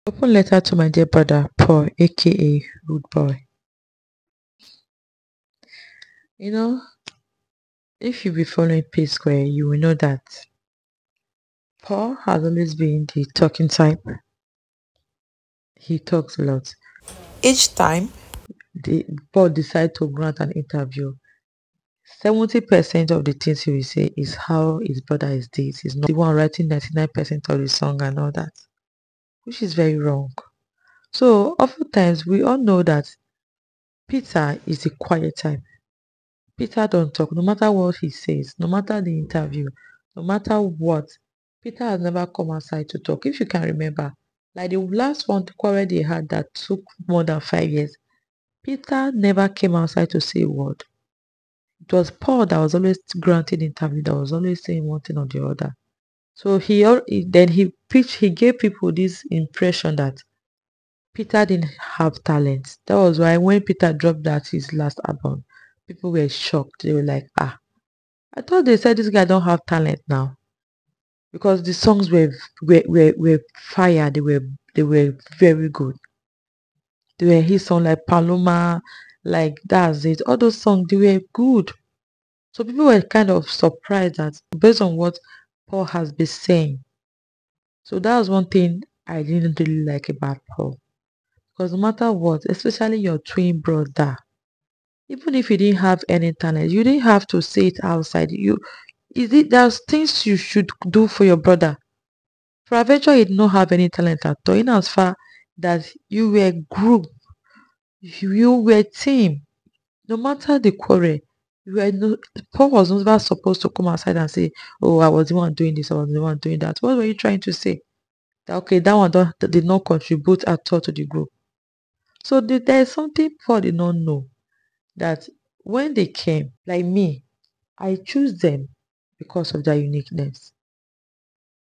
Open letter to my dear brother Paul, aka Rude Boy. You know, if you be following Psquare, you will know that Paul has always been the talking type. He talks a lot. Each time Paul decides to grant an interview, 70% of the things he will say is how his brother is this. He's not the one writing 99% of the song and all that, which is very wrong. So oftentimes we all know that Peter is a quiet type. Peter don't talk, no matter what he says, no matter the interview, no matter what. Peter has never come outside to talk. If you can remember, like the last one quarrel they had that took more than 5 years, Peter never came outside to say a word. It was Paul that was always granting interview, that was always saying one thing or the other. So then he preached, he gave people this impression that Peter didn't have talent. That was why when Peter dropped that his last album, people were shocked. They were like, ah, I thought they said this guy don't have talent now. Because the songs were fire, they were very good. They were his song like Paloma, like That's It. All those songs they were good. So people were kind of surprised that based on what Paul has been saying. So that was one thing I didn't really like about Paul. Because no matter what, especially your twin brother, even if you didn't have any talent, you didn't have to say it outside. There's things you should do for your brother. For adventure, you did not have any talent at all, in as far that you were group, you were team. No matter the quarrel, you were no, Paul was never supposed to come outside and say, "Oh, I was the one doing this, I was the one doing that." What were you trying to say? That okay, that one did not contribute at all to the group. So there is something Paul did not know, that when they came, like me, I choose them because of their uniqueness.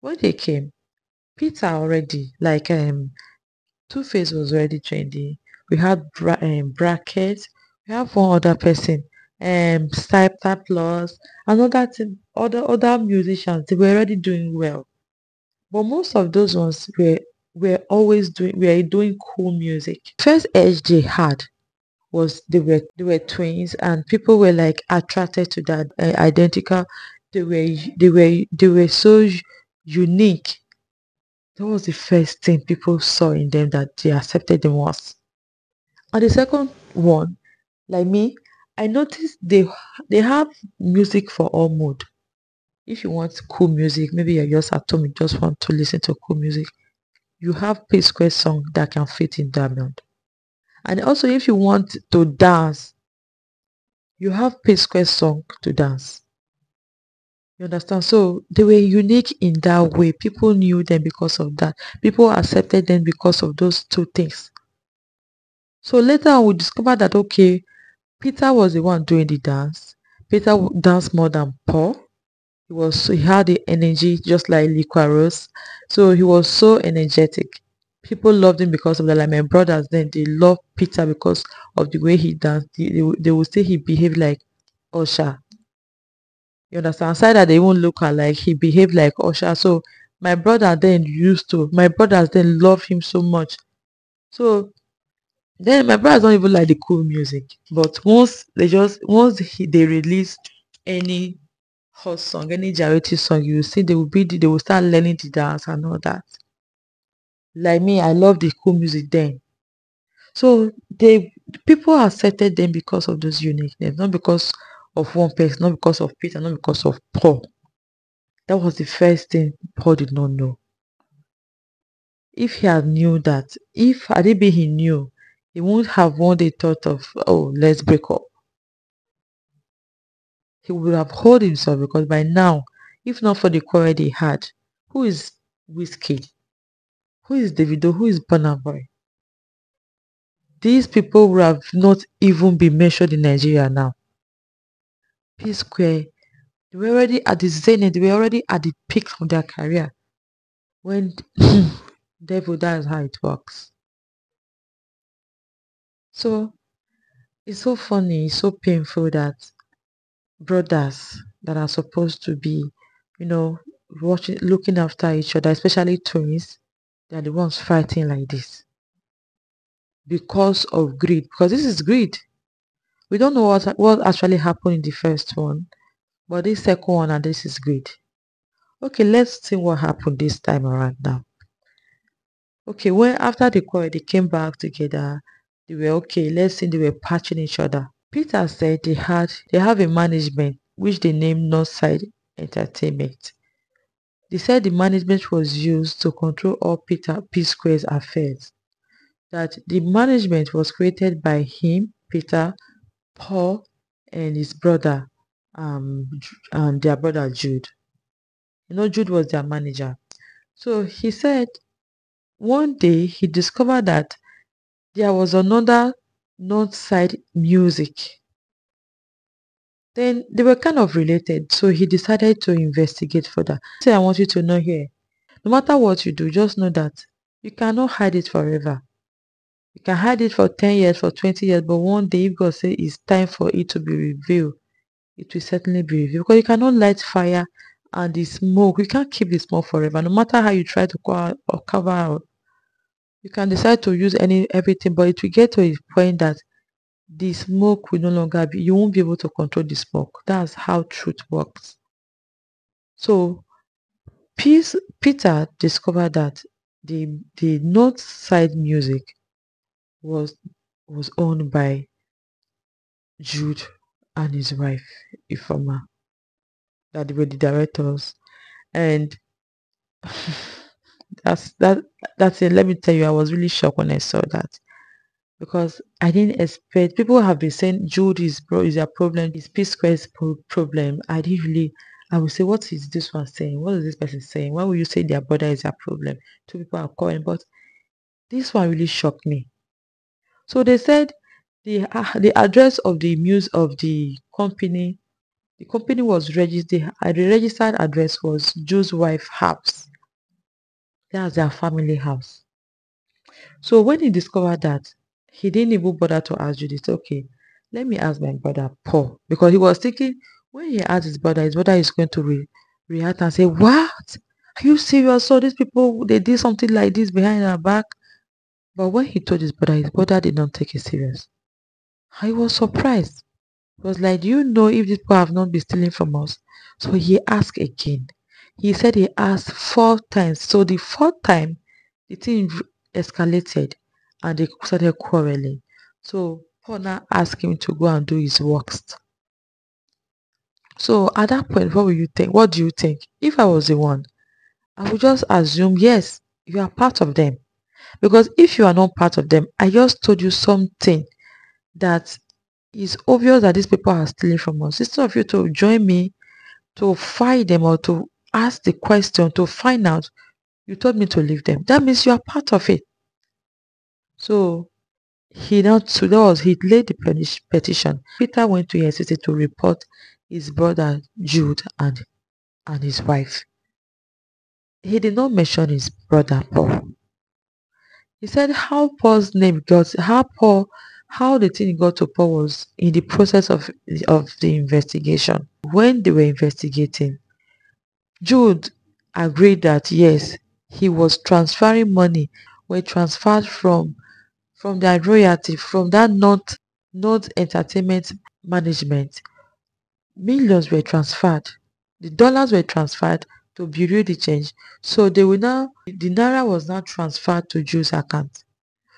When they came, Peter already, like Two-Face was already trendy. We had Brackets. We have one other person, Sniper Plus, another thing, other musicians. They were already doing well, but most of those ones were doing cool music. First edge they had was they were twins, and people were like attracted to that identical. They were so unique. That was the first thing people saw in them that they accepted them was. And the second one, like me, I noticed they have music for all mood. If you want cool music, maybe you're just at home, you just want to listen to cool music, you have P-Square song that can fit in that mood. And also if you want to dance, you have P-Square song to dance. You understand? So they were unique in that way. People knew them because of that. People accepted them because of those two things. So later on, we discovered that okay, Peter was the one doing the dance. Peter danced more than Paul. He had the energy just like Liquaros. So he was so energetic. People loved him because of that. Like my brothers, then they loved Peter because of the way he danced. They would say he behaved like Usher. You understand? Aside that they even look alike, he behaved like Usher. So my brothers then love him so much. So then my brothers don't even like the cool music. But they release any hot song, any charity song, you will see they will start learning the dance and all that. Like me, I love the cool music then. So they people accepted them because of those uniqueness, not because of one person, not because of Peter, not because of Paul. That was the first thing Paul did not know. If he had knew that, if had it been he knew, he wouldn't have one day thought of, oh, let's break up. He would have hold himself because by now, if not for the quarrel they had, who is wizkid? Who is Davido? Who is Burna Boy? These people would have not even been mentioned in Nigeria now. P-Square, they were already at the zenith, they were already at the peak of their career. When devil, that is how it works. So it's so funny, it's so painful that brothers that are supposed to be, you know, watching, looking after each other, especially twins. They are the ones fighting like this because of greed. Because this is greed. We don't know what actually happened in the first one, but this second one and this is greed. Okay, let's see what happened this time around now. Okay, when after the quarrel they came back together, they were okay. Let's say they were patching each other. Peter said they have a management which they named Northside Entertainment. They said the management was used to control all Peter Psquare's affairs. That the management was created by him, Peter, Paul, and his brother, and their brother Jude. You know, Jude was their manager. So he said one day he discovered that there was another north side music. Then they were kind of related, so he decided to investigate further. So I want you to know here, no matter what you do, just know that you cannot hide it forever. You can hide it for 10 years, for 20 years, but one day if God says it's time for it to be revealed, it will certainly be revealed. Because you cannot light fire and the smoke, you can't keep the smoke forever. No matter how you try to cover out, you can decide to use everything, but it will get to a point that the smoke will no longer be, you won't be able to control the smoke. That's how truth works. So Peter discovered that the north side music was owned by Jude and his wife, Ifoma, that they were the directors. And that's it. Let me tell you, I was really shocked when I saw that. Because I didn't expect, people have been saying Jude is their problem, is Psquare's problem. I would say, what is this one saying? What is this person saying? Why would you say their brother is their problem? Two people are calling, but this one really shocked me. So they said the address of the company was registered. The registered address was Jude's wife house. That's their family house. So when he discovered that, he didn't even bother to ask Jude. It's okay. Let me ask my brother Paul, because he was thinking when he asked his brother is going to react and say, "What? Are you serious? So these people they did something like this behind our back?" But when he told his brother did not take it serious. I was surprised. He was like, "Do you know if these people have not been stealing from us?" So he asked again. He said he asked 4 times. So the fourth time, the thing escalated and they started quarreling. So Paul now asked him to go and do his works. So at that point, what will you think? What do you think? If I was the one, I would just assume, yes, you are part of them. Because if you are not part of them, I just told you something that is obvious that these people are stealing from us. Instead of you to join me to fight them or to ask the question to find out, you told me to leave them. That means you are part of it. So he laid the petition. Peter went to city to report his brother Jude and his wife. He did not mention his brother Paul. He said how Paul's name got how the thing got to Paul was in the process of the investigation. When they were investigating, Jude agreed that yes, he was transferring money were transferred from their royalty, from that not entertainment management. Millions were transferred. The dollars were transferred to bureau de change. So they will now the naira was now transferred to Jude's account.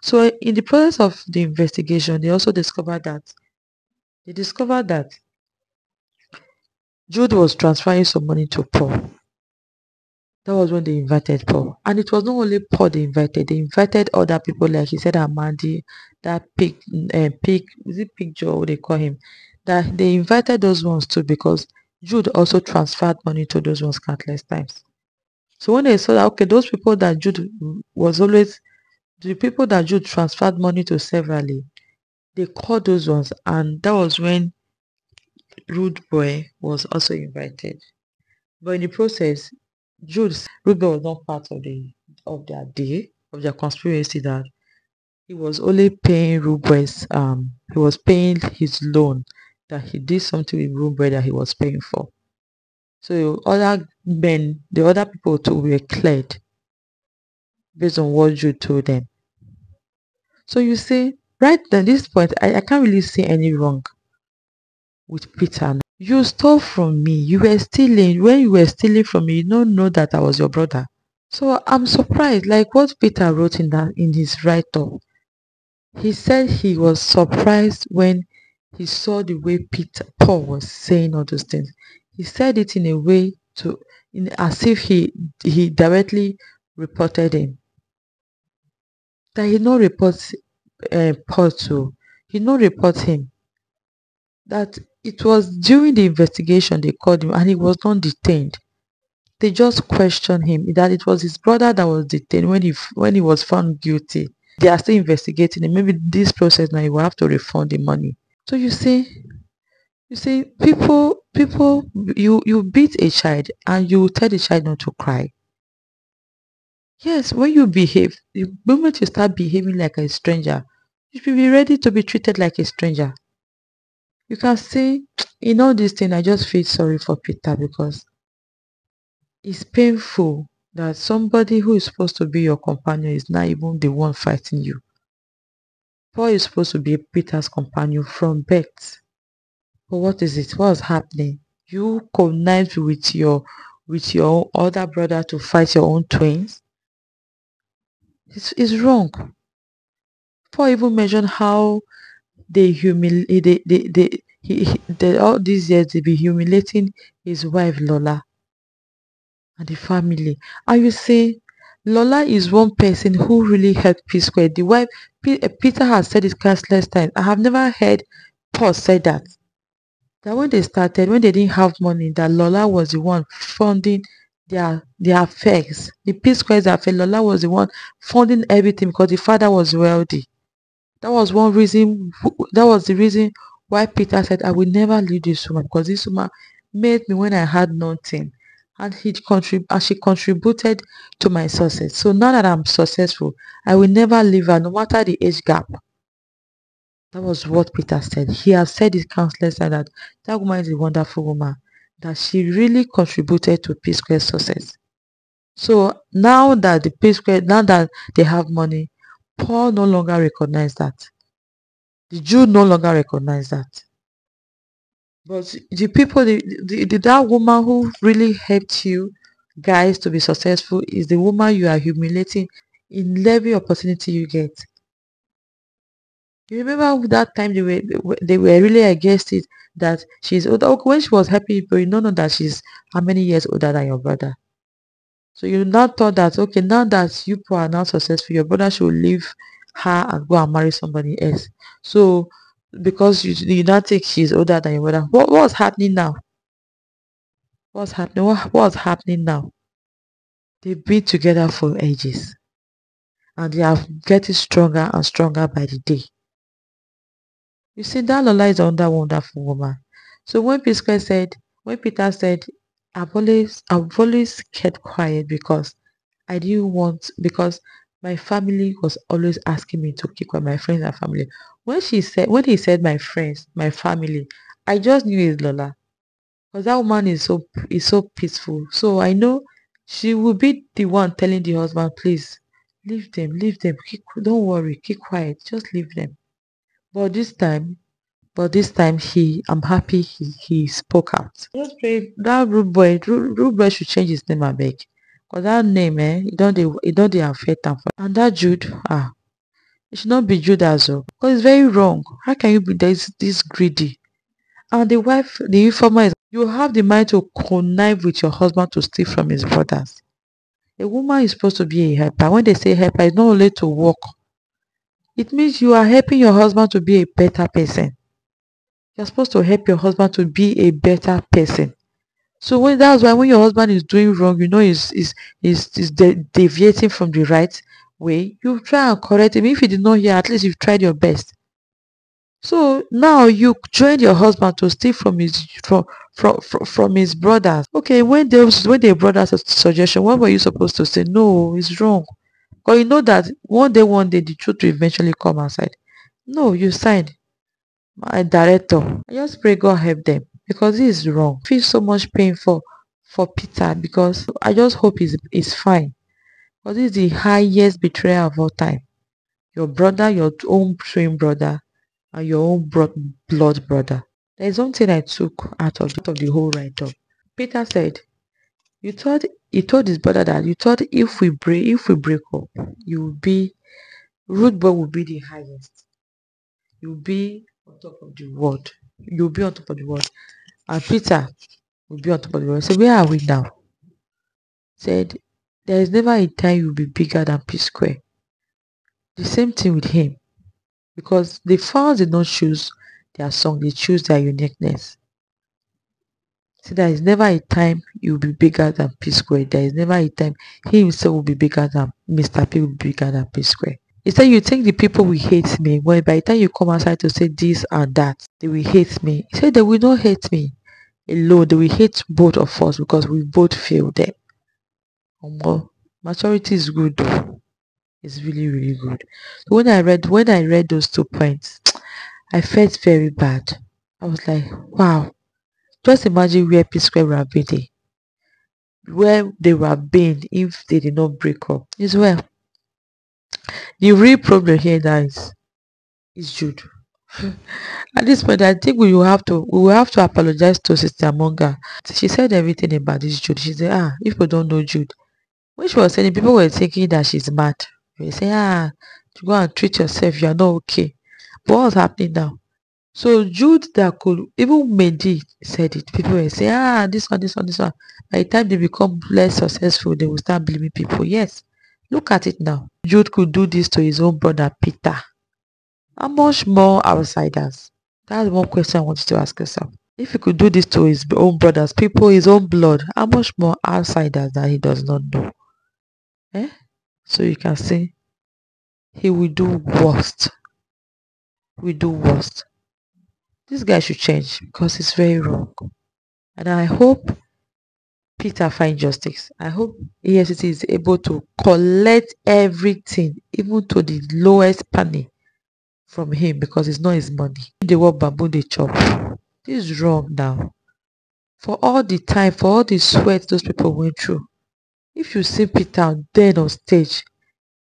So in the process of the investigation, they also discovered that Jude was transferring some money to Paul. That was when they invited Paul. And it was not only Paul they invited other people, like he said, Amandi, that is it picture, what they call him? That they invited those ones too because Jude also transferred money to those ones countless times. So when they saw that, okay, those people that Jude was always, the people that Jude transferred money to severally, they called those ones, and that was when Rude Boy was also invited. But in the process, Rude Boy was not part of their deal, of their conspiracy, that he was only paying Rude Boy's he was paying his loan, that he did something with Rude Boy that he was paying for. So the other people too were cleared. based on what Jude told them. So you see, right at this point, I can't really see any wrong with Peter. You stole from me. You were stealing. When you were stealing from me, you don't know that I was your brother. So I'm surprised, like what Peter wrote in his write-up. He said he was surprised when he saw the way Paul was saying all those things. He said it in a way as if he directly reported him. That he no report Paul to. He no report him. That it was during the investigation they called him and he was not detained. They just questioned him that it was his brother that was detained when he was found guilty. They are still investigating him. Maybe this process now you will have to refund the money. So you see, people, you beat a child and you tell the child not to cry. Yes, when you behave, the moment you start behaving like a stranger, you should be ready to be treated like a stranger. You can say, in all this thing, I just feel sorry for Peter because it's painful that somebody who is supposed to be your companion is not even the one fighting you. Paul is supposed to be Peter's companion from birth. But what is it? What's happening? You connived with your other brother to fight your own twins? It's wrong. Paul even mentioned how all these years they be humiliating his wife Lola and the family. And you say Lola is one person who really helped Psquare. The wife Peter has said it countless times. I have never heard Paul say that. That when they started, when they didn't have money, that Lola was the one funding their affairs. The Psquare's affair, Lola was the one funding everything because the father was wealthy. That was one reason. That was the reason why Peter said, "I will never leave this woman because this woman made me when I had nothing, and she contributed to my success. So now that I'm successful, I will never leave her, no matter the age gap." That was what Peter said. He has said it countless times that that woman is a wonderful woman, that she really contributed to P-Square's success. So now that the P-Square, now that they have money, Paul no longer recognized that. The Jew no longer recognize that. But the people, that woman who really helped you guys to be successful is the woman you are humiliating in every opportunity you get. You remember that time they were really against it, that she's older. Okay, when she was happy, but you don't know that she's how many years older than your brother. So you now thought that, okay, now that you are now successful, your brother should leave her and go and marry somebody else. So because you now think she's older than your brother, what's happening now? What's happening? What's happening now? They've been together for ages and they are getting stronger and stronger by the day. You see, that Lola is another wonderful woman. So when Peter said, I've always kept quiet because I didn't want, because my family was always asking me to keep quiet, my friends and family. When he said my friends, my family, I just knew it's Lola. Because that woman is so peaceful. So I know she will be the one telling the husband, please leave them. Don't worry, keep quiet, just leave them. But this time I'm happy he spoke out. Just pray that rude boy should change his name, I beg. Cause that name, it don't dey affect him. And that Jude, it should not be Jude as well. Because it's very wrong. How can you be this greedy? And the wife, the informer is, you have the mind to connive with your husband to steal from his brothers. A woman is supposed to be a helper. When they say helper, it's not only to work. It means you are helping your husband to be a better person. You're supposed to help your husband to be a better person. So that's why when your husband is doing wrong, is deviating from the right way, you try and correct him. If he did not hear, at least you've tried your best. So now you join your husband to steal from his brothers. Okay, when they brought us a suggestion, what were you supposed to say? No, it's wrong. Because you know that one day the truth will eventually come outside. No, you signed. My director. I just pray God help them because this is wrong. I feel so much pain for Peter because I just hope he's fine. Because this is the highest betrayal of all time. Your brother, your own twin brother, and your own blood brother. There is something I took out of the whole write-up. Peter said, he told his brother that you thought if we break up, you will be rude boy will be the highest. You'll be on top of the world. You'll be on top of the world. And Peter will be on top of the world. So where are we now? Said there is never a time you'll be bigger than Psquare. The same thing with him. Because the fans did not choose their song, they choose their uniqueness. See, there is never a time you'll be bigger than Psquare. There is never a time he himself will be bigger than Mr. P will be bigger than Psquare. Instead, you think the people will hate me. Well, by the time you come outside to say this and that, they will hate me. He said they will not hate me alone. They will hate both of us because we both failed them. Maturity is good though. It's really, really good. So when I read those 2 points, I felt very bad. I was like, wow. Just imagine where Psquare would have been. Where they would have been if they did not break up. As well. The real problem here now is Jude. At this point, I think we will have to apologize to Sister Monga. She said everything about this Jude. She said, if people don't know Jude. When she was saying, people were thinking that she's mad. They say, to go and treat yourself, you are not okay. But what's happening now? So Jude that could, even Mehdi said it. People were saying, this one. By the time they become less successful, they will start blaming people. Yes. Look at it now. Jude could do this to his own brother Peter. How much more outsiders? That's one question I want you to ask yourself. If he could do this to his own brothers, people, his own blood, how much more outsiders that he does not know? So you can see he will do worst. This guy should change because it's very wrong. And I hope Peter finds justice. I hope EFCC is able to collect everything, even to the lowest penny from him, because it's not his money. The word bamboo they chop. This is wrong now. For all the time, for all the sweat those people went through. If you see Peter then on stage,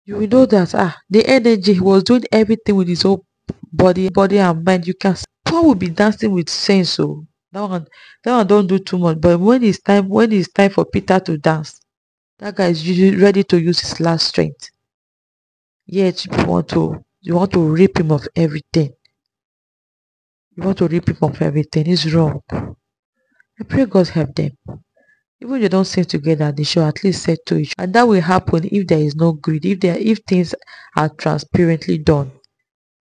you will know that the energy, he was doing everything with his whole body and mind. You can see Paul will be dancing with sense. So that one don't do too much. But when it's time for Peter to dance, that guy is usually ready to use his last strength. Yet you want to rip him of everything. It's wrong. I pray God help them. Even if they don't sing together, they should at least say to each other. And that will happen if there is no greed, if things are transparently done.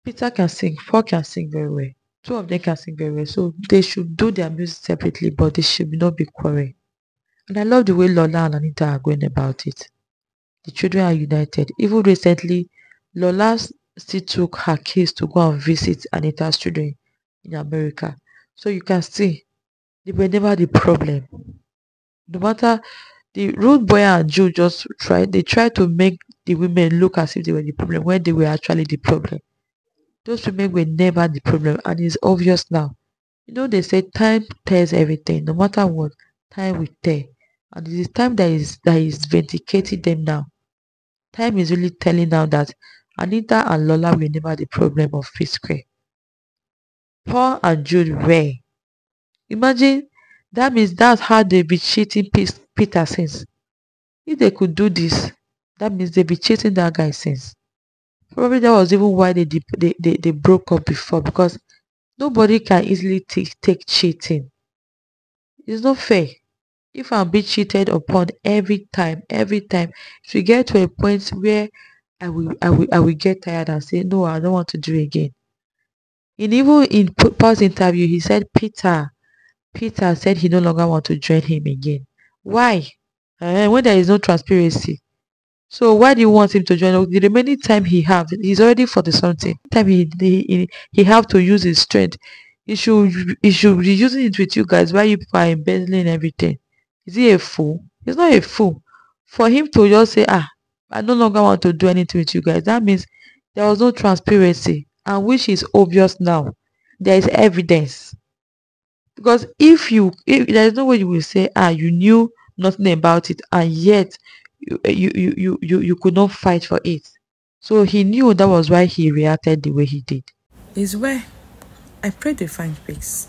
Peter can sing, Paul can sing very well. 2 of them can sing very well. So they should do their music separately, but they should not be quarreling. And I love the way Lola and Anita are going about it. The children are united. Even recently, Lola still took her kids to go and visit Anita's children in America. So you can see, they were never the problem. No matter, the rude boy and Jude tried to make the women look as if they were the problem when they were actually the problem. Those women were never the problem, and it's obvious now. You know, they say time tells everything. No matter what, time will tell. And it is time that is vindicating them now. Time is really telling now that Anita and Lola were never the problem of Psquare. Paul and Jude were. Imagine, that means that's how they be cheating Peter since. If they could do this, that means they be cheating that guy since. Probably that was even why they broke up before, because nobody can easily take cheating. It's not fair. If I'm being cheated upon every time, if we get to a point where I will get tired and say, no, I don't want to do it again. And even in Paul's interview, he said Peter said he no longer want to join him again. Why? When there is no transparency. So why do you want him to join? The remaining time he's already 40-something. Time he have to use his strength. He should be using it with you guys while you people are embezzling everything. Is he a fool? He's not a fool. For him to just say, I no longer want to do anything with you guys, that means there was no transparency, and which is obvious now. There is evidence. Because if there is no way you will say, you knew nothing about it, and yet you could not fight for it. So he knew that was why he reacted the way he did. Is where I pray they find peace.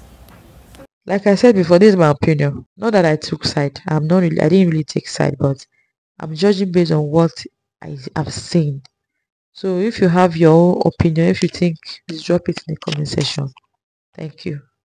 Like I said before, this is my opinion. Not that I took side. I didn't really take side, but I'm judging based on what I have seen. So if you have your own opinion, if you think, please drop it in the comment section. Thank you.